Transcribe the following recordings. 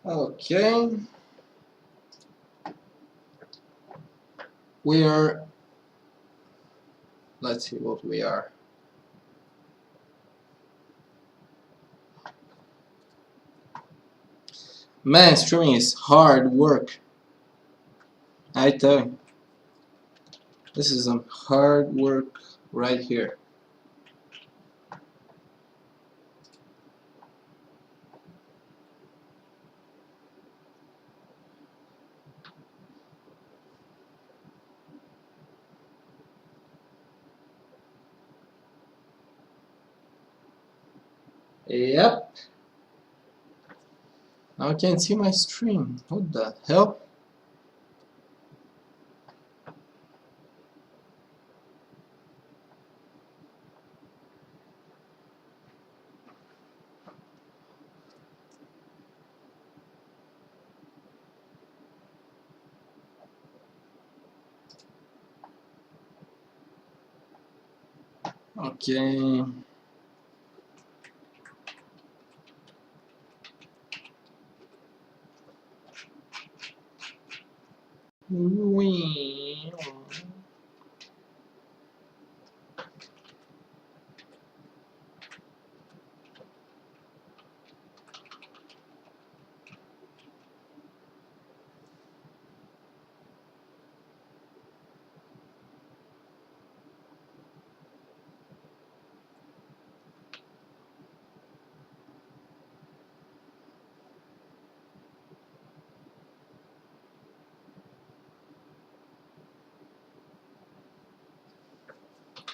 Okay, we are, let's see what we are. Man, streaming is hard work. I tell you, this is some hard work right here. Yep. Now I can't see my stream. What the hell? Okay.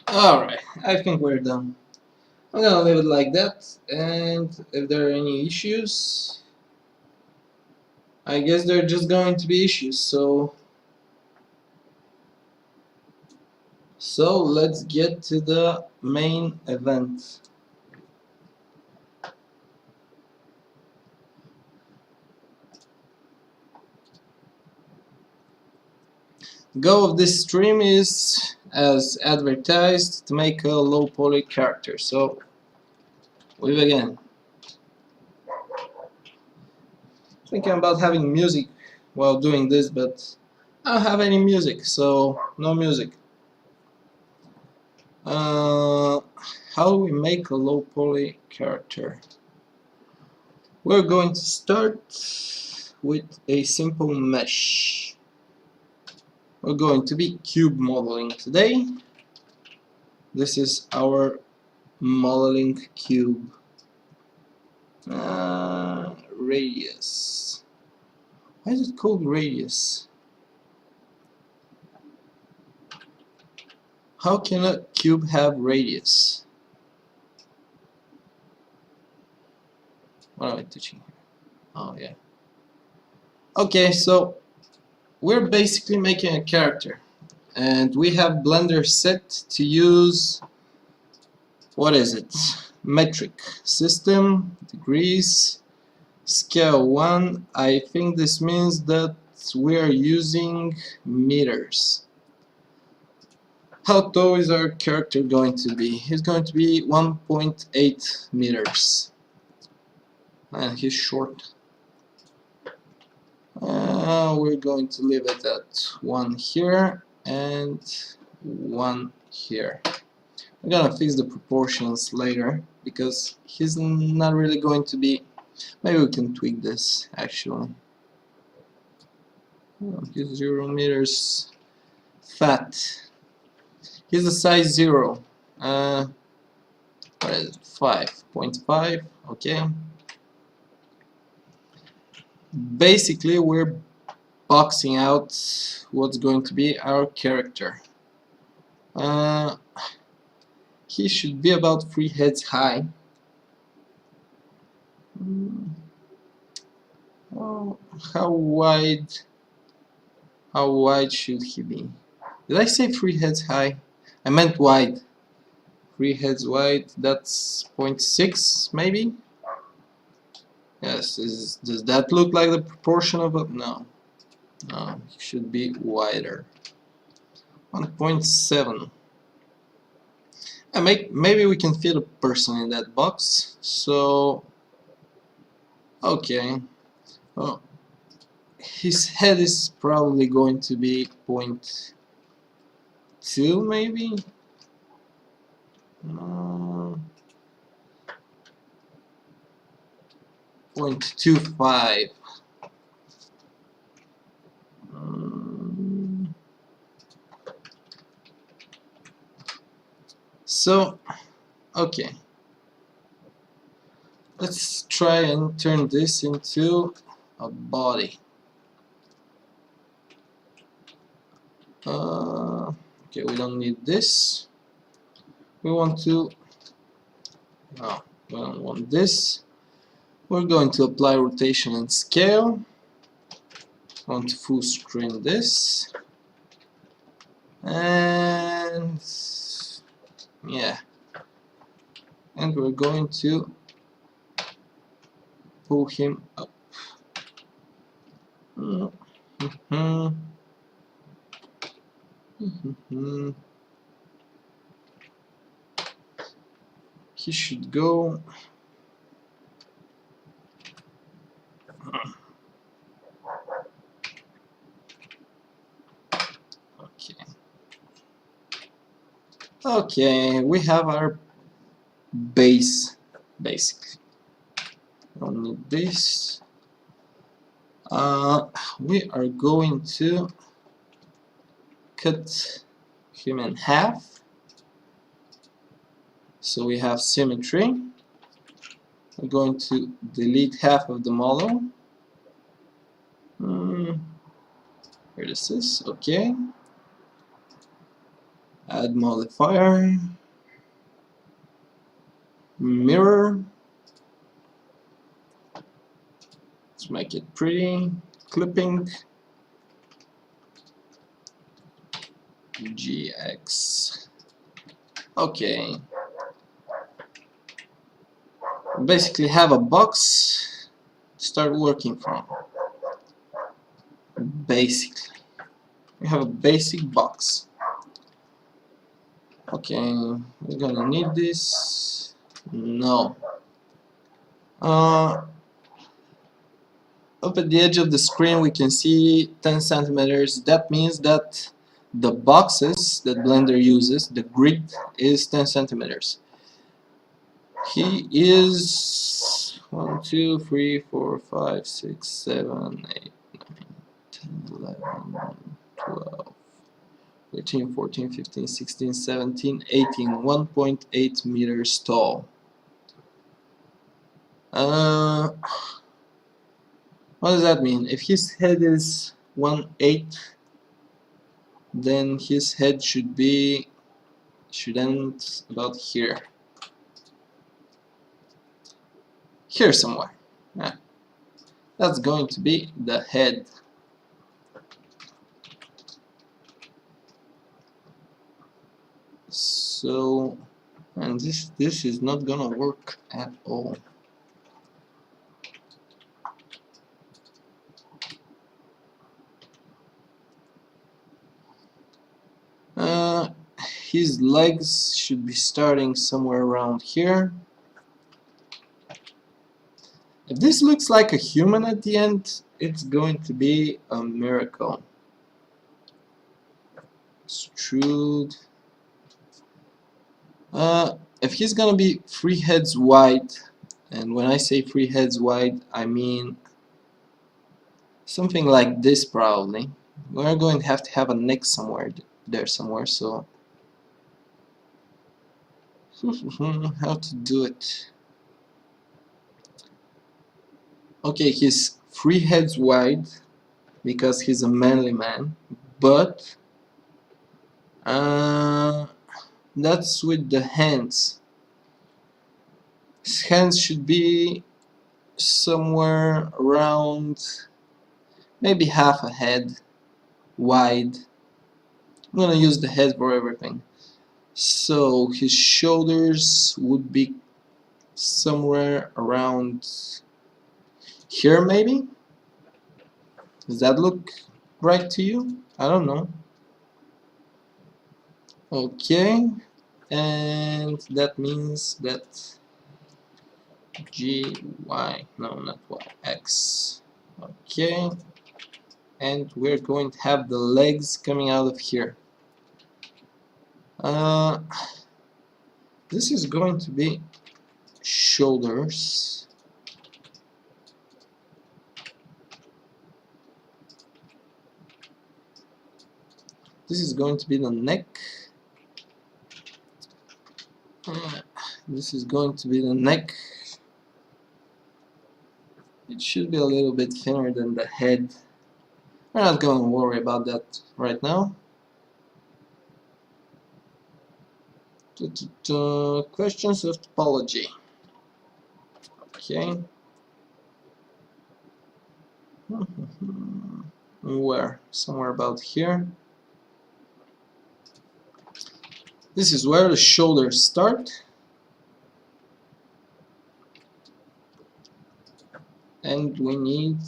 Alright, I think we're done. I'm gonna leave it like that, and if there are any issues, I guess there are just going to be issues, so let's get to the main event. The goal of this stream is, as advertised, to make a low poly character, so we begin. Thinking about having music while doing this, but I don't have any music, so no music. How do we make a low poly character? We're going to start with a simple mesh. We're going to be cube modeling today. This is our modeling cube. Radius. Why is it called radius? How can a cube have radius? What am I teaching here? Oh yeah. Okay, so we're basically making a character, and we have Blender set to use, what is it? Metric system, degrees, scale 1. I think this means that we are using meters. How tall is our character going to be? He's going to be 1.8 meters. And he's short. We're going to leave it at 1 here and 1 here. I'm gonna fix the proportions later because he's not really going to be. Maybe we can tweak this actually. Oh, he's 0 meters fat. He's a size 0. What is it? 5.5. Okay. Basically, we're boxing out what's going to be our character. He should be about 3 heads high. Oh, how wide should he be? Did I say 3 heads high? I meant wide. 3 heads wide, that's 0.6 maybe? Yes, does that look like the proportion of it? No. No, it should be wider. 1.7. And maybe we can fit a person in that box. So, okay. Oh, his head is probably going to be 0.2 maybe. 0.25. So, okay. Let's try and turn this into a body. Okay, we don't need this. We want to... No, we don't want this. We're going to apply rotation and scale. I want to full screen this. And... yeah. And we're going to pull him up. He should go. Okay. Okay, we have our base, basically. Don't need this. We are going to cut him in half, so we have symmetry. We're going to delete half of the model. Here this is. Okay. Add modifier. Mirror. Let's make it pretty. Clipping. GX. Okay. Basically have a box to start working from. Basically. We have a basic box. Okay, we're gonna need this. No. Up at the edge of the screen we can see 10 centimeters. That means that the boxes that Blender uses, the grid, is 10 centimeters. He is 1, 2, 3, 4, 5, 6, 7, 8, 9, 10, 11, 12, 13, 14, 15, 16, 17, 18, 1.8 meters tall. What does that mean? If his head is 1/8, then his head should end about here. Here somewhere. Yeah. That's going to be the head. So, and this is not gonna work at all. His legs should be starting somewhere around here. If this looks like a human at the end, it's going to be a miracle. Extrude. If he's gonna be 3 heads wide, and when I say 3 heads wide, I mean something like this probably. We're going to have a neck somewhere there somewhere, so how to do it? Okay, he's 3 heads wide because he's a manly man, but that's with the hands. His hands should be somewhere around maybe half a head wide. I'm gonna use the head for everything. So his shoulders would be somewhere around here maybe? Does that look right to you? I don't know. Okay, and that means that G, Y, no, not Y, X. Okay, and we're going to have the legs coming out of here. This is going to be shoulders. This is going to be the neck. This is going to be the neck. It should be a little bit thinner than the head. We're not going to worry about that right now. Questions of topology. Okay. Where? Somewhere about here. This is where the shoulders start. And we need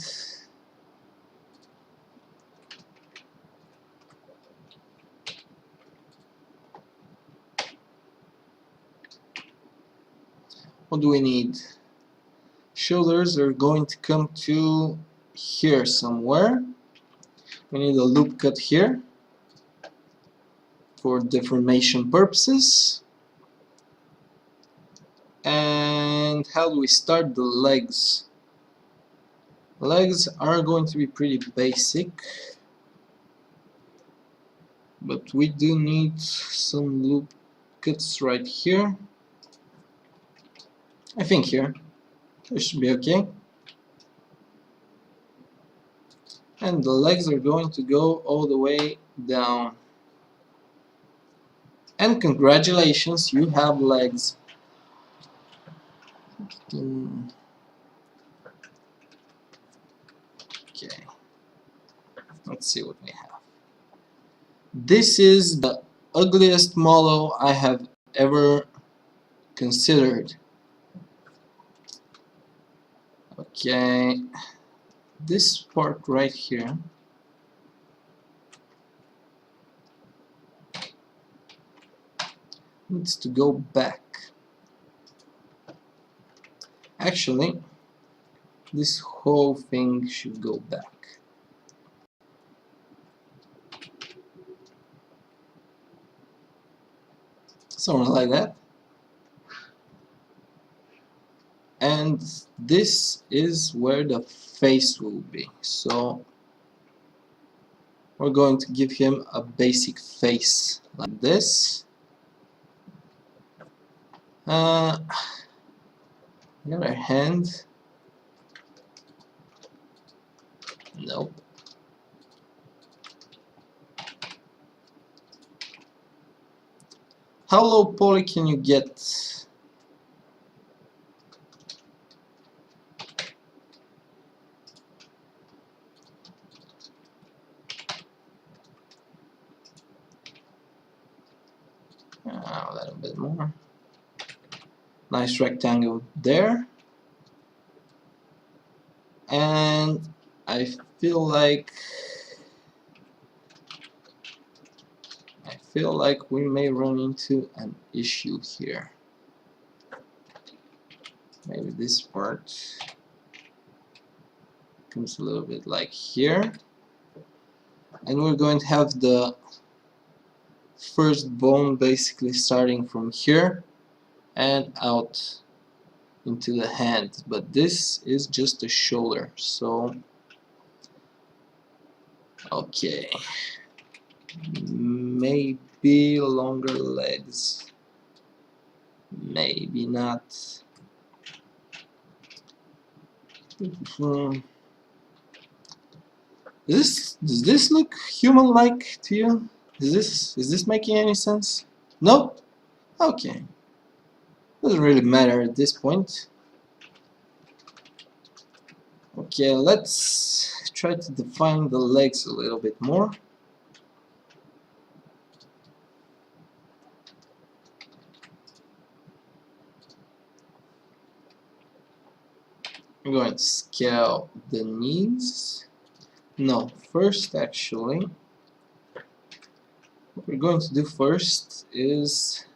what do we need? Shoulders are going to come to here somewhere. We need a loop cut here for deformation purposes. And how do we start the legs? Legs are going to be pretty basic, but we do need some loop cuts right here. I think here. This should be okay. And the legs are going to go all the way down. And congratulations, you have legs. Okay. Let's see what we have. This is the ugliest model I have ever considered. Okay. This part right here needs to go back. Actually, this whole thing should go back. Something like that. And this is where the face will be. So we're going to give him a basic face like this. The other hand, nope. How low poly can you get? A little bit more. Nice rectangle there. And I feel like we may run into an issue here. Maybe this part comes a little bit like here. And we're going to have the first bone basically starting from here and out into the hand, but this is just a shoulder, so okay, maybe longer legs, maybe not. Does this look human-like to you? Is this making any sense? No? Okay. Doesn't really matter at this point. Okay, let's try to define the legs a little bit more. I'm going to scale the knees. No, first actually, what we're going to do first is,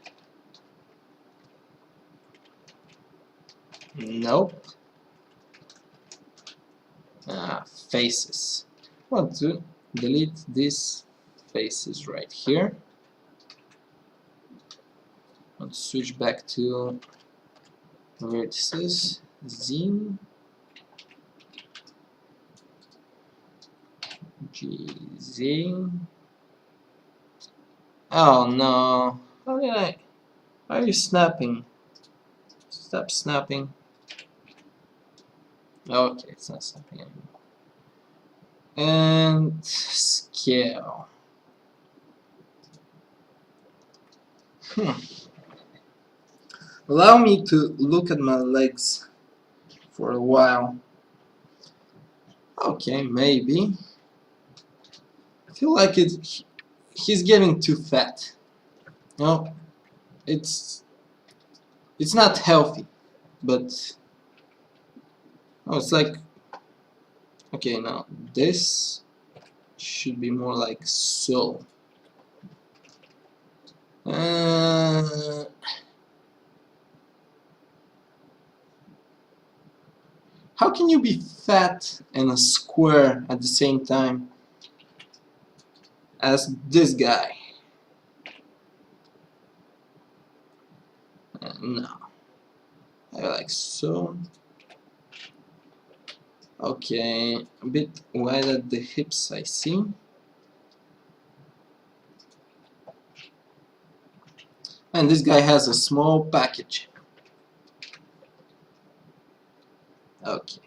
nope. Faces. I want to delete these faces right here. I want to switch back to vertices. Z, G, Z. Oh no! How did I? Why are you snapping? Stop snapping. Okay, it's not snapping anymore. And scale. Allow me to look at my legs for a while. Okay, maybe. I feel like he's getting too fat. No, it's not healthy, but oh, it's like, okay, now this should be more like so. How can you be fat and a square at the same time as this guy? No. Like so. Okay, a bit wide at the hips, I see. And this guy has a small package. Okay.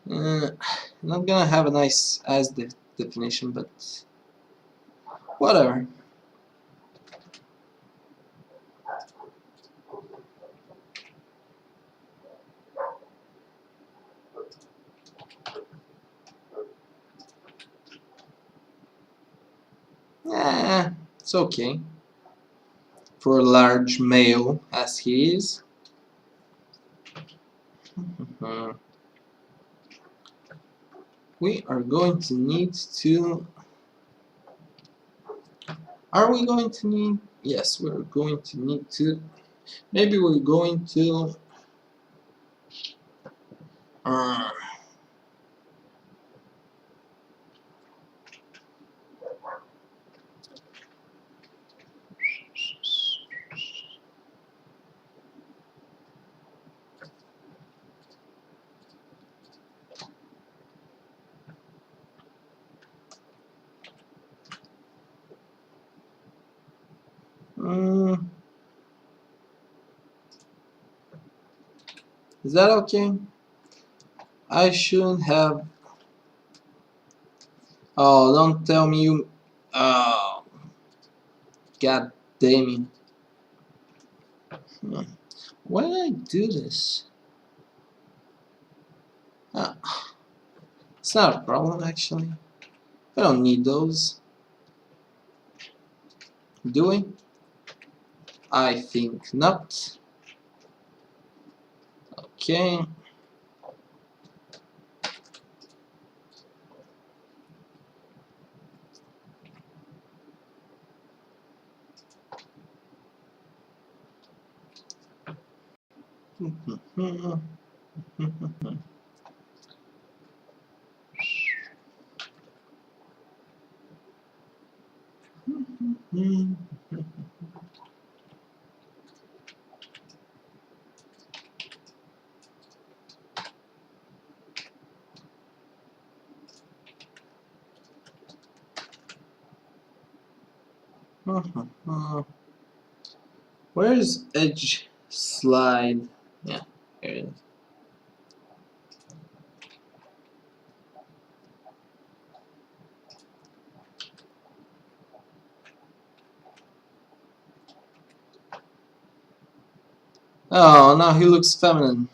Not gonna have a nice ass definition, but whatever. It's okay for a large male as he is. We are going to need to... Are we going to need... Yes, we're going to need to... Maybe we're going to... Is that okay? I shouldn't have... Oh, don't tell me you... Oh, god damn it. Why did I do this? It's not a problem actually. I don't need those. Do we? I think not. Okay. Where's edge slide? Yeah, here it is. Oh, now he looks feminine.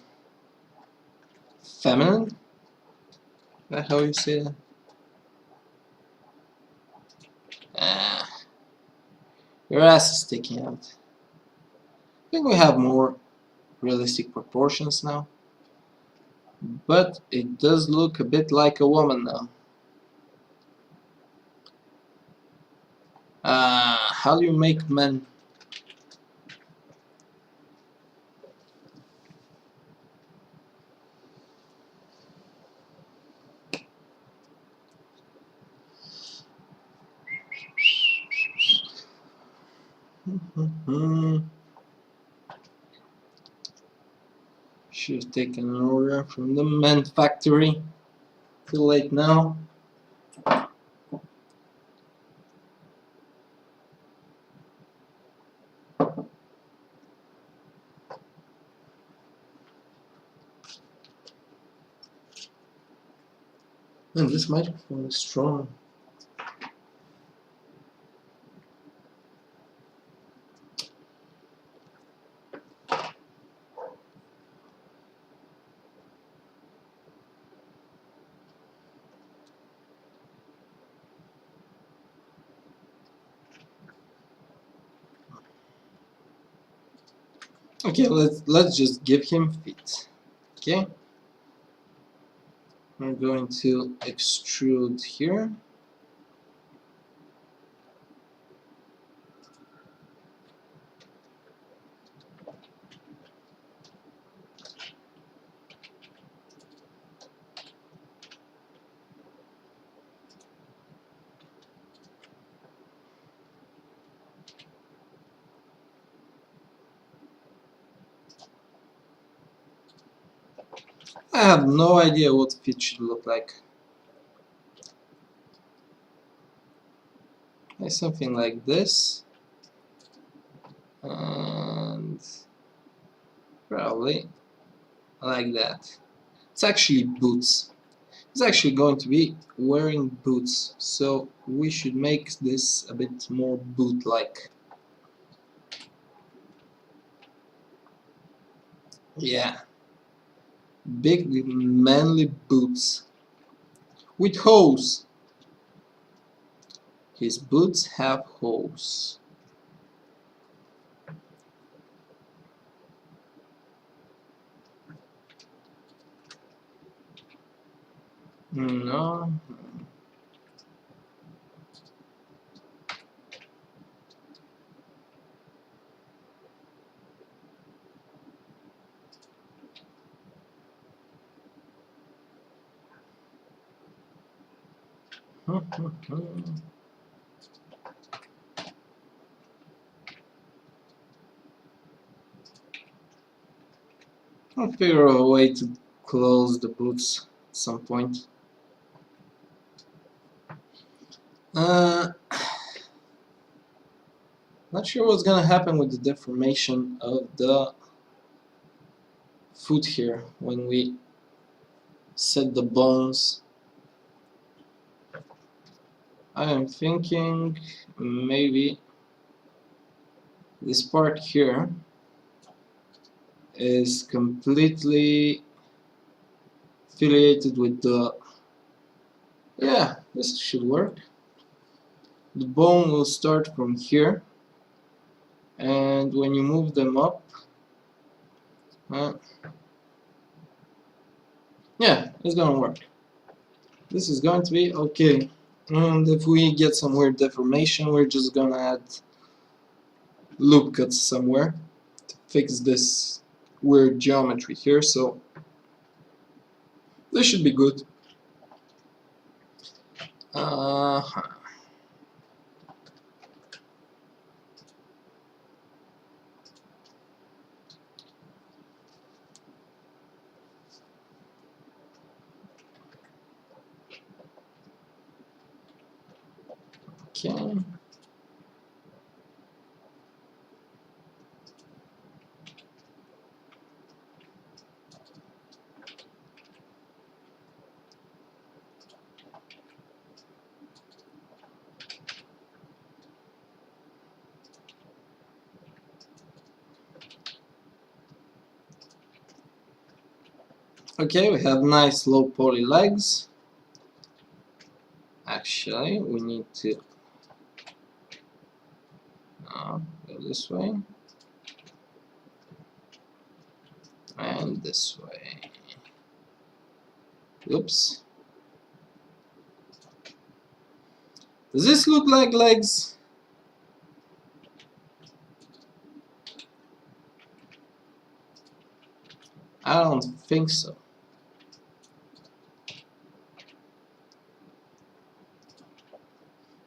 Feminine? Is that how you say that? Your ass is sticking out. I think we have more realistic proportions now. But it does look a bit like a woman now. How do you make men? Should have taken an order from the man factory. Too late now. Man, this microphone is strong. Okay, let's just give him feet. Okay. We're going to extrude here. I have no idea what feet should look like. Something like this. And probably like that. It's actually boots. It's actually going to be wearing boots, so we should make this a bit more boot-like. Yeah. Big manly boots. With hose. His boots have hose. No. I'll figure out a way to close the boots at some point. Not sure what's gonna happen with the deformation of the foot here when we set the bones. I am thinking maybe this part here is completely affiliated with the... Yeah, this should work. The bone will start from here, and when you move them up, yeah, it's gonna work. This is going to be okay. And if we get some weird deformation, we're just gonna add loop cuts somewhere to fix this weird geometry here, so this should be good. Okay. Okay, we have nice low poly legs. Actually, we need to go this way and this way. Oops. Does this look like legs? I don't think so.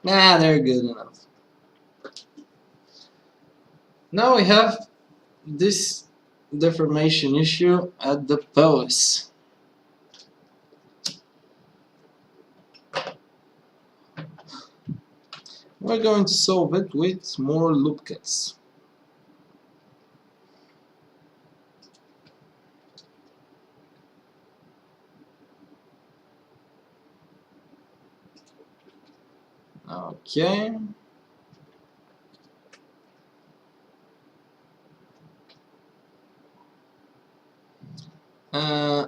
Nah, they're good enough. Now we have this deformation issue at the pelvis. We're going to solve it with more loop cuts. Okay.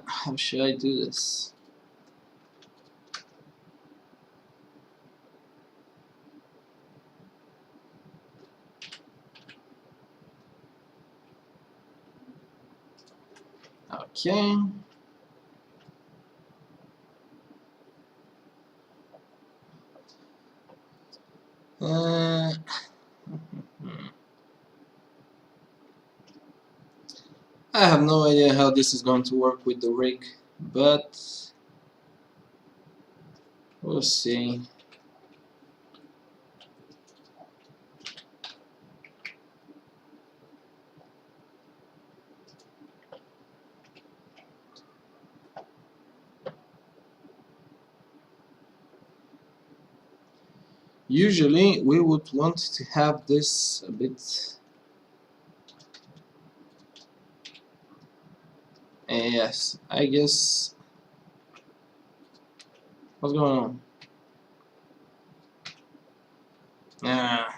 How should I do this? Okay. Uh, I have no idea how this is going to work with the rig, but we'll see. Usually we would want to have this a bit. Yes, I guess. What's going on? Ah.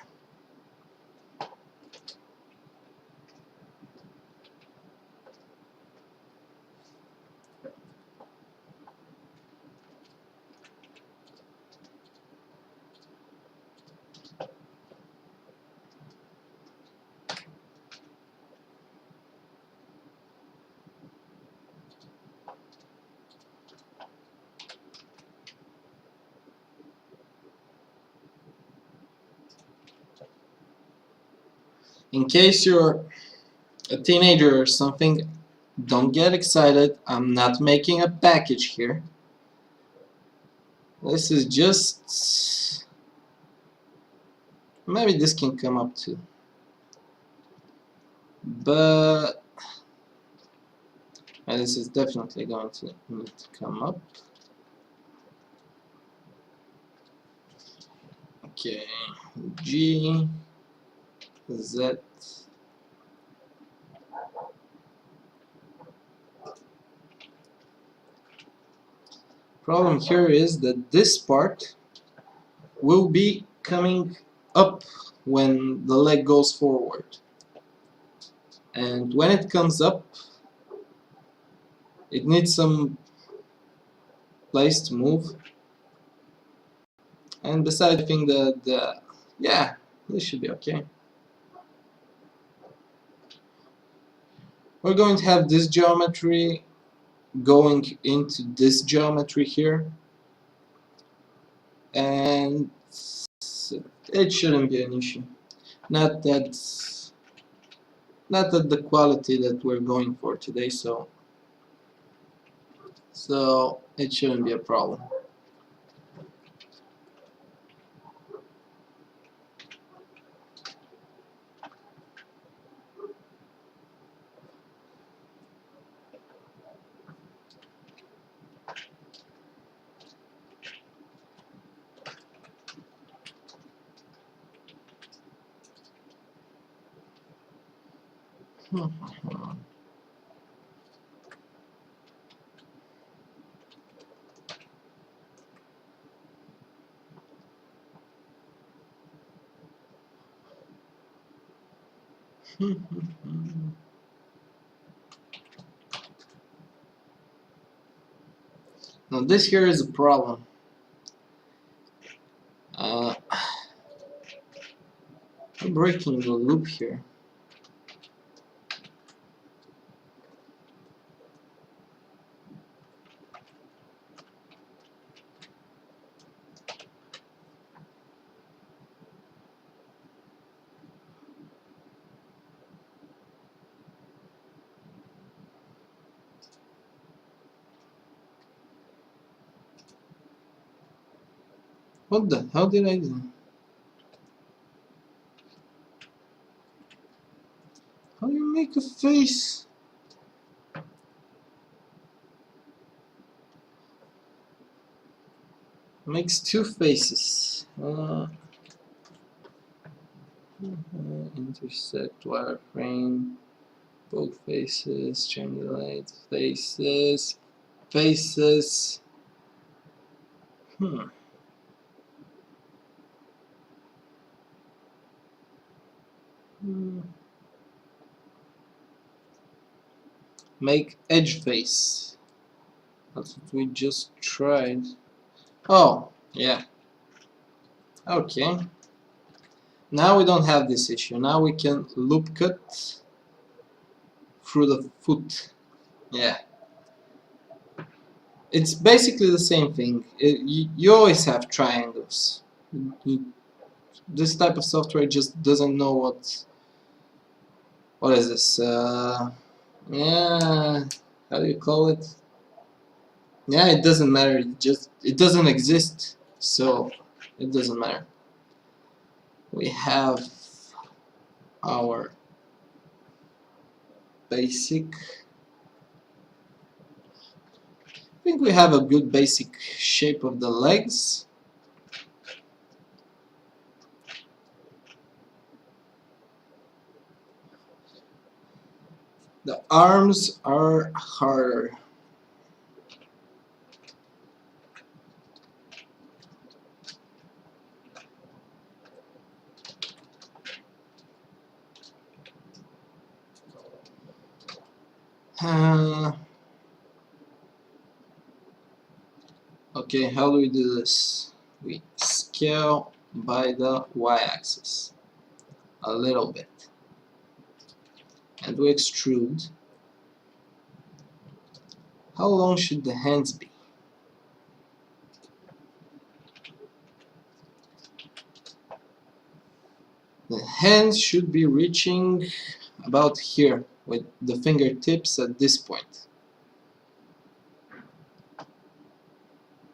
In case you're a teenager or something, don't get excited. I'm not making a package here. This is just... maybe this can come up too. But this is definitely going to need to come up. Okay, G, Z. Problem here is that this part will be coming up when the leg goes forward. And when it comes up, it needs some place to move. And besides, I think that yeah, this should be okay. We're going to have this geometry going into this geometry here, and it shouldn't be an issue. Not that the quality that we're going for today, so it shouldn't be a problem. Now this here is a problem. I'm breaking the loop here. What the hell did I do? How do you make a face? Makes two faces. Intersect wireframe. Both faces. Triangulate faces. Faces. Make edge face. That's what we just tried. Oh, yeah. Okay. Now we don't have this issue. Now we can loop cut through the foot. Yeah. It's basically the same thing. You always have triangles. This type of software just doesn't know what is this? Yeah, how do you call it? Yeah, it doesn't matter. It doesn't exist, so it doesn't matter. We have our basic. I think we have a good basic shape of the legs. The arms are harder. Okay, how do we do this? We scale by the y-axis a little bit, and we extrude. How long should the hands be? The hands should be reaching about here with the fingertips at this point.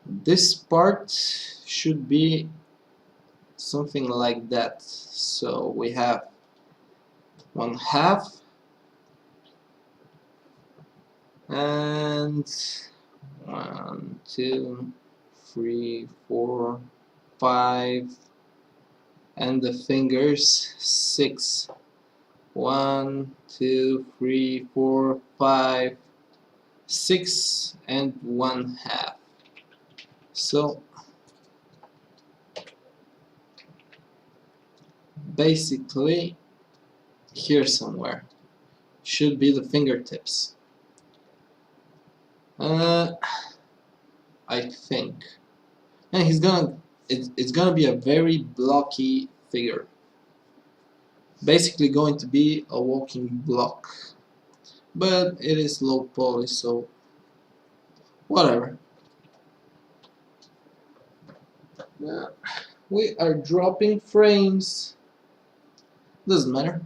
This part should be something like that. So we have 1/2 and 1, 2, 3, 4, 5, and the fingers 6. 1, 2, 3, 4, 5, 6 and 1/2. So basically here somewhere should be the fingertips. I think. And it's gonna be a very blocky figure. Basically going to be a walking block. But it is low poly, so whatever. We are dropping frames. Doesn't matter.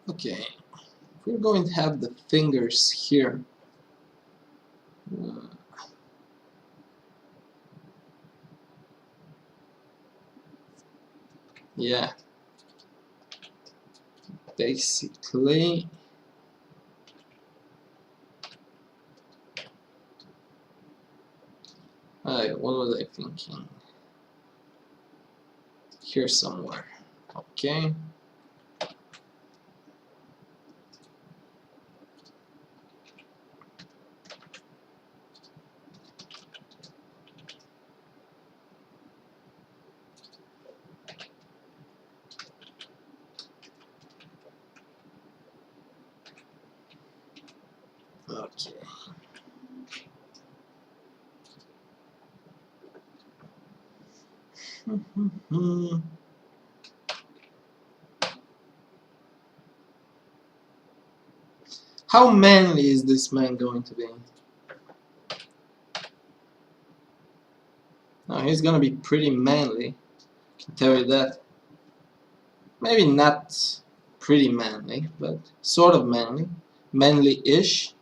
Okay, we're going to have the fingers here. Yeah, basically what was I thinking? Here somewhere. Okay. Okay. How manly is this man going to be? No, he's gonna be pretty manly, I can tell you that. Maybe not pretty manly, but sort of manly. Manly-ish.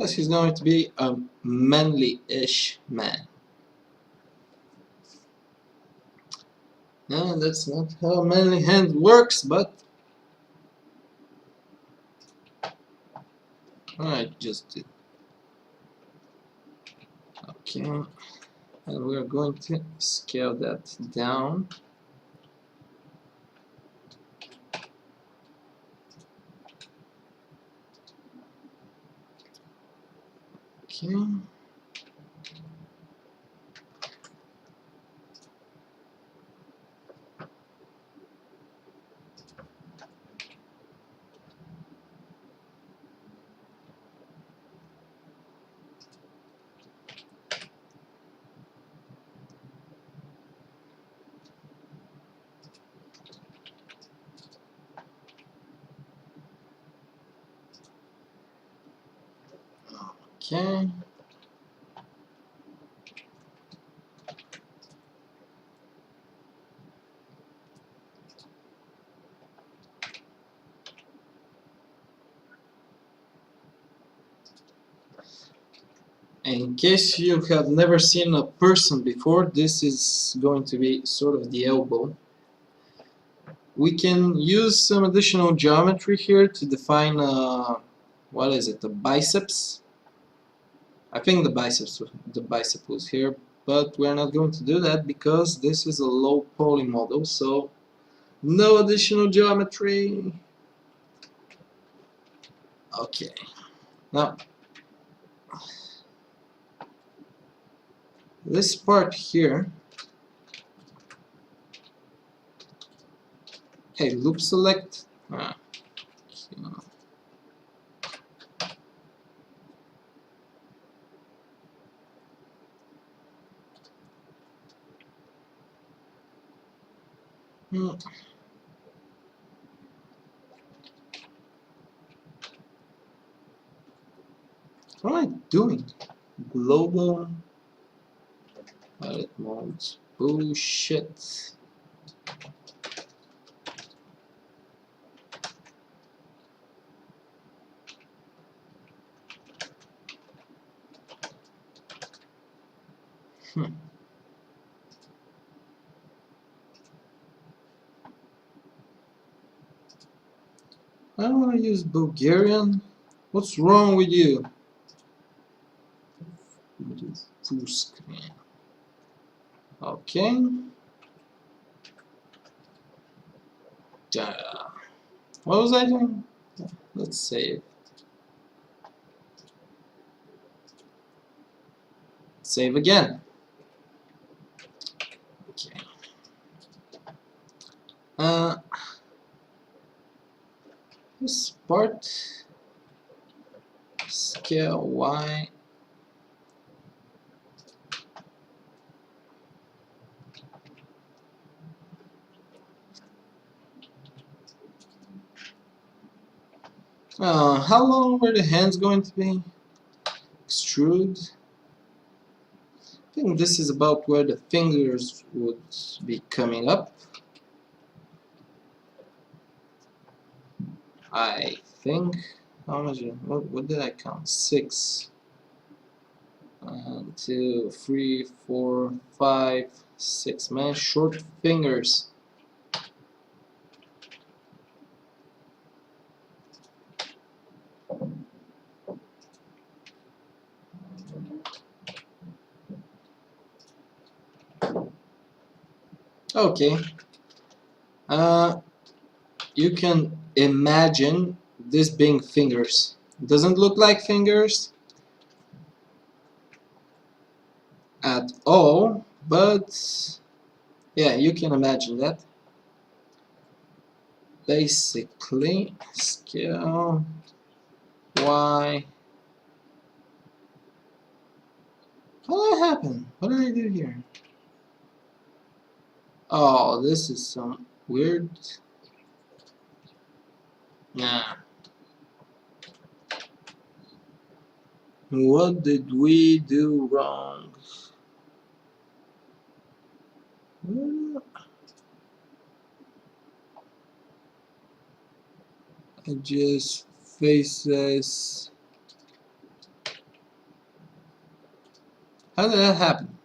Yes, he's going to be a manly-ish man. No, that's not how manly hand works, but I just did. Okay, and we're going to scale that down. Okay. Okay. In case you have never seen a person before, this is going to be sort of the elbow. We can use some additional geometry here to define what is it, the biceps? I think the bicep was here, but we're not going to do that because this is a low poly model, so no additional geometry. Okay. Now this part here, hey, loop select. What am I doing? Global edit modes. Bullshit. Hmm. I don't want to use Bulgarian. What's wrong with you? Full screen. Okay. What was I doing? Let's save. Save again. Okay. This part scale Y. How long were the hands going to be? Extrude. I think this is about where the fingers would be coming up. I think. How much? What did I count? 6. 1, 2, 3, 4, 5, 6. Man, short fingers. Okay. You can imagine this being fingers. Doesn't look like fingers at all, but yeah, you can imagine that. Basically, scale Y. How did that happen? What did I do here? Oh, this is some weird. Nah. What did we do wrong? Just faces. How did that happen?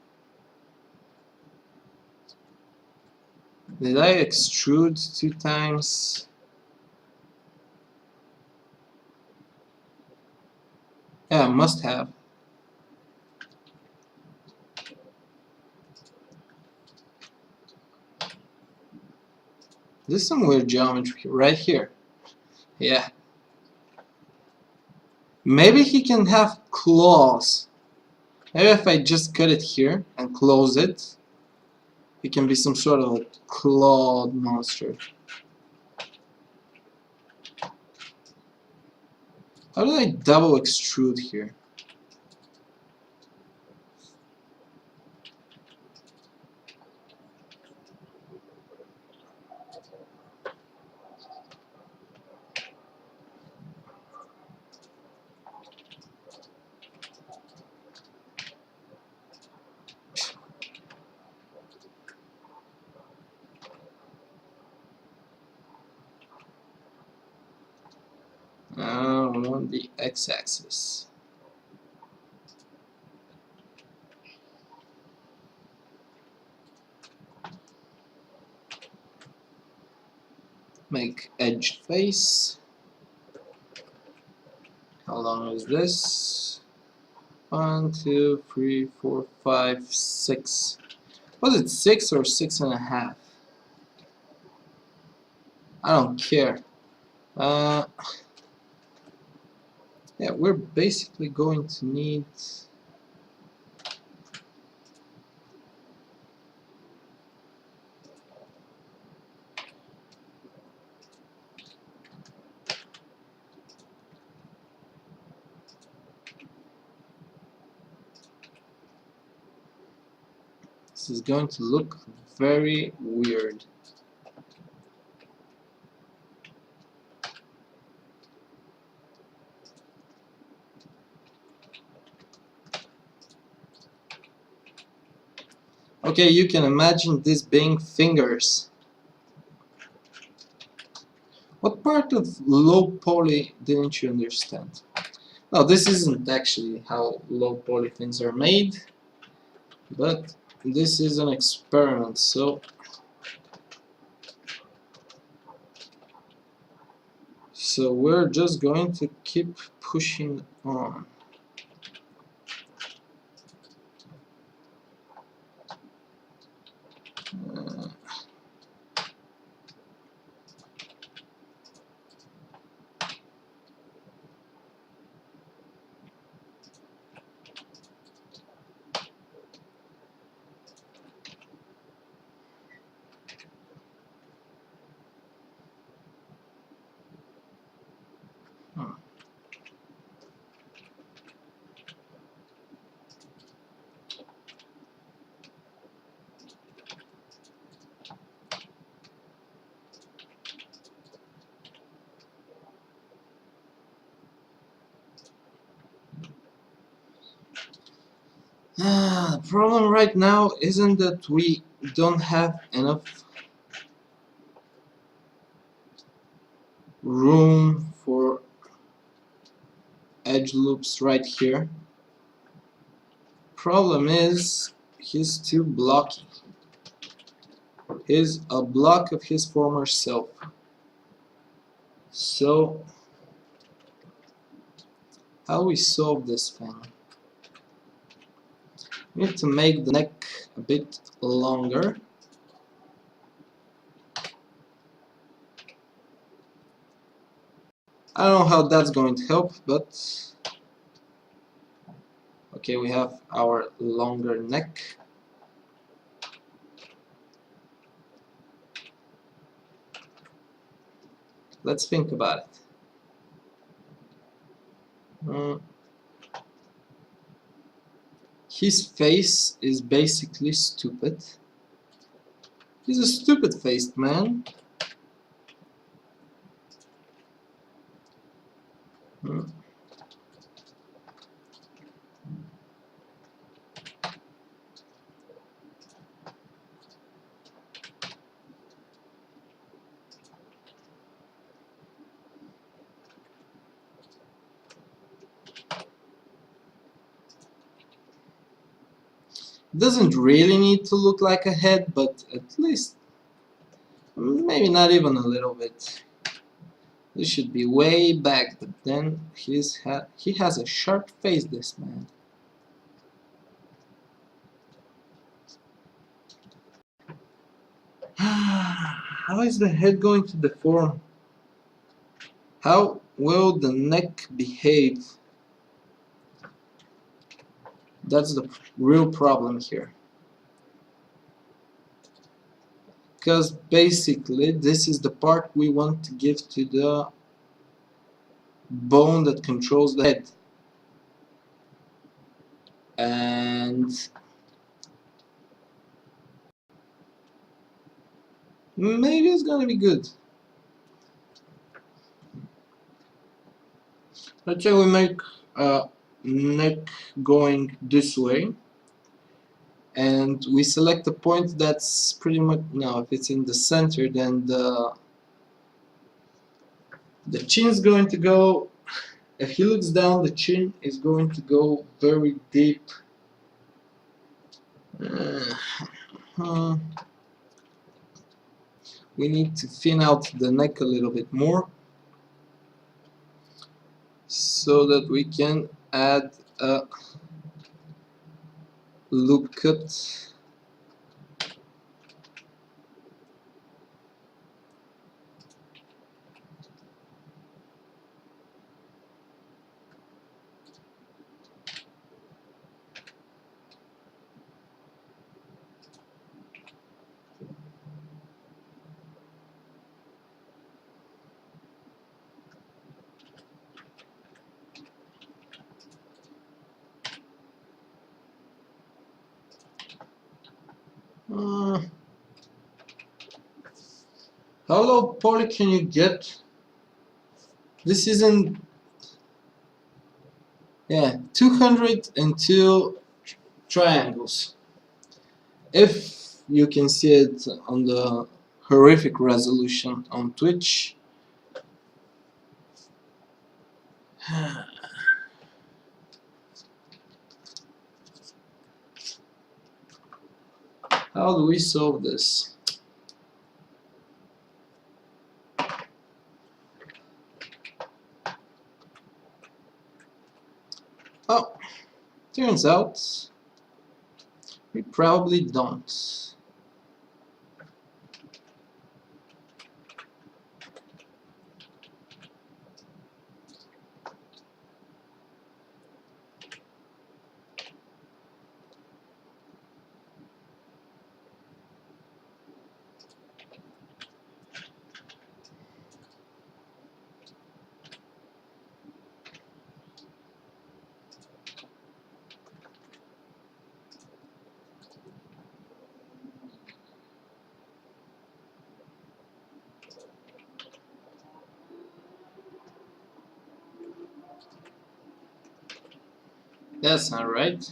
Did I extrude 2 times? Yeah, I must have. This is some weird geometry right here. Yeah. Maybe he can have claws. Maybe if I just cut it here and close it, he can be some sort of a clawed monster. How did I double extrude here? On the x-axis. Make edge face. How long is this? 1, 2, 3, 4, 5, 6. Was it 6 or 6.5? I don't care. Yeah, we're basically going to need this is going to look very weird. Okay, you can imagine this being fingers. What part of low poly didn't you understand? Now, this isn't actually how low poly things are made, but this is an experiment, so we're just going to keep pushing on. Uh, hmm. The problem right now isn't that we don't have enough room for edge loops right here. Problem is, he's too blocky. He's a block of his former self. So, how we solve this thing? We need to make the neck a bit longer. I don't know how that's going to help, but okay, we have our longer neck. Let's think about it. His face is basically stupid. He's a stupid-faced man. Doesn't really need to look like a head, but at least maybe not even a little bit. This should be way back, but then he has a sharp face, this man. How is the head going to deform? How will the neck behave? That's the real problem here. Because basically this is the part we want to give to the bone that controls the head. And maybe it's gonna be good. Let's say we make a neck going this way, and we select a point that's pretty much, now if it's in the center, then the chin is going to go, if he looks down, the chin is going to go very deep. We need to thin out the neck a little bit more so that we can add a loop cut. How low poly can you get? This isn't, yeah, 202 triangles. If you can see it on the horrific resolution on Twitch. How do we solve this? Oh, turns out we probably don't. That's not right.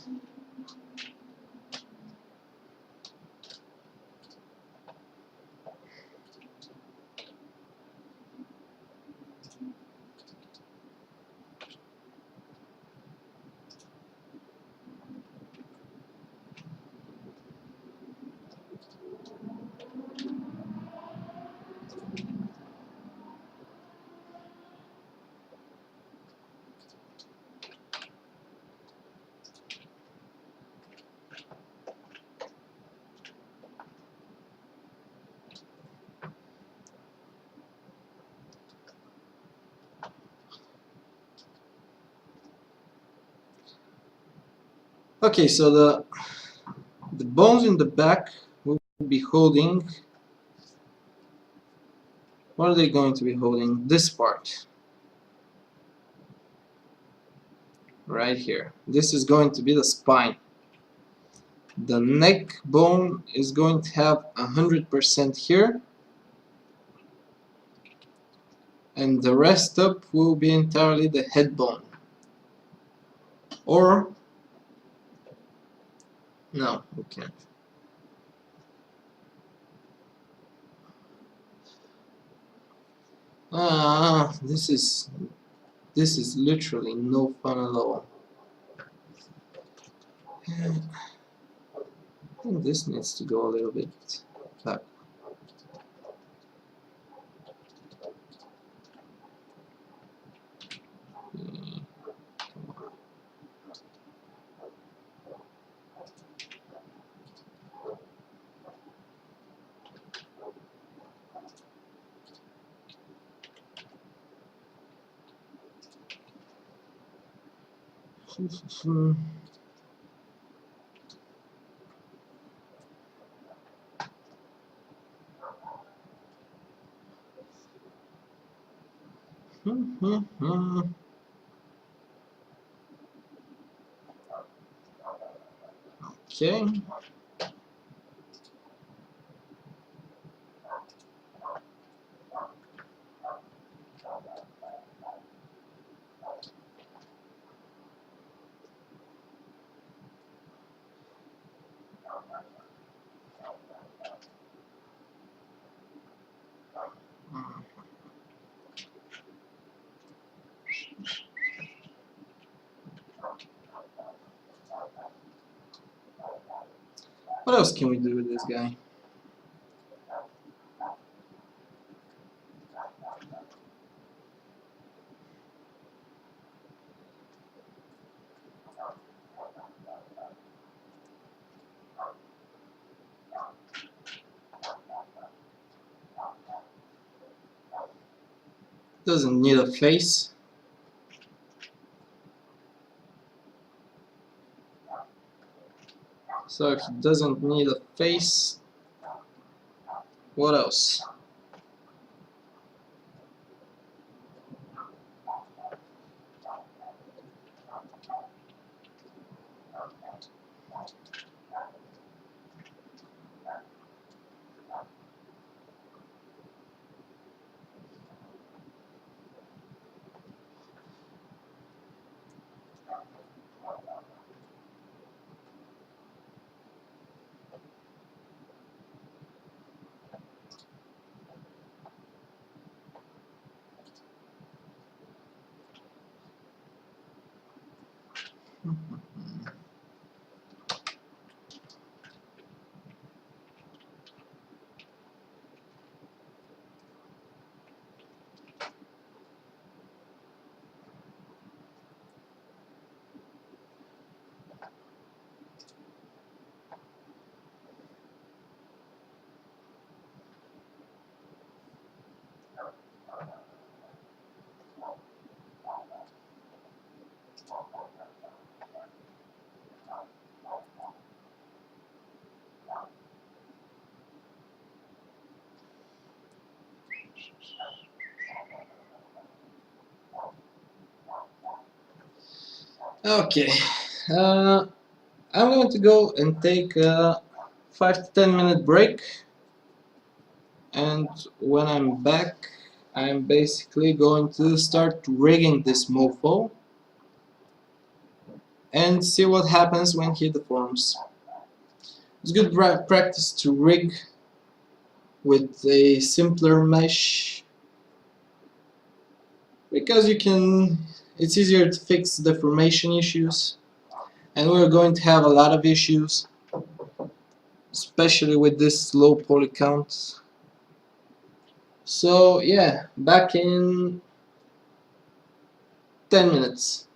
Okay, so the bones in the back will be holding. What are they going to be holding? This part. Right here. This is going to be the spine. The neck bone is going to have 100% here, and the rest up will be entirely the head bone. Or no, we can't. This is literally no fun at all. think this needs to go a little bit back. Okay. What else can we do with this guy? Doesn't need a face. So if it doesn't need a face, what else? Okay, I'm going to go and take a 5 to 10 minute break, and when I'm back I'm basically going to start rigging this mofo and see what happens when he deforms. It's good practice to rig with a simpler mesh because it's easier to fix deformation issues, and we're going to have a lot of issues, especially with this low poly count. So yeah, back in 10 minutes.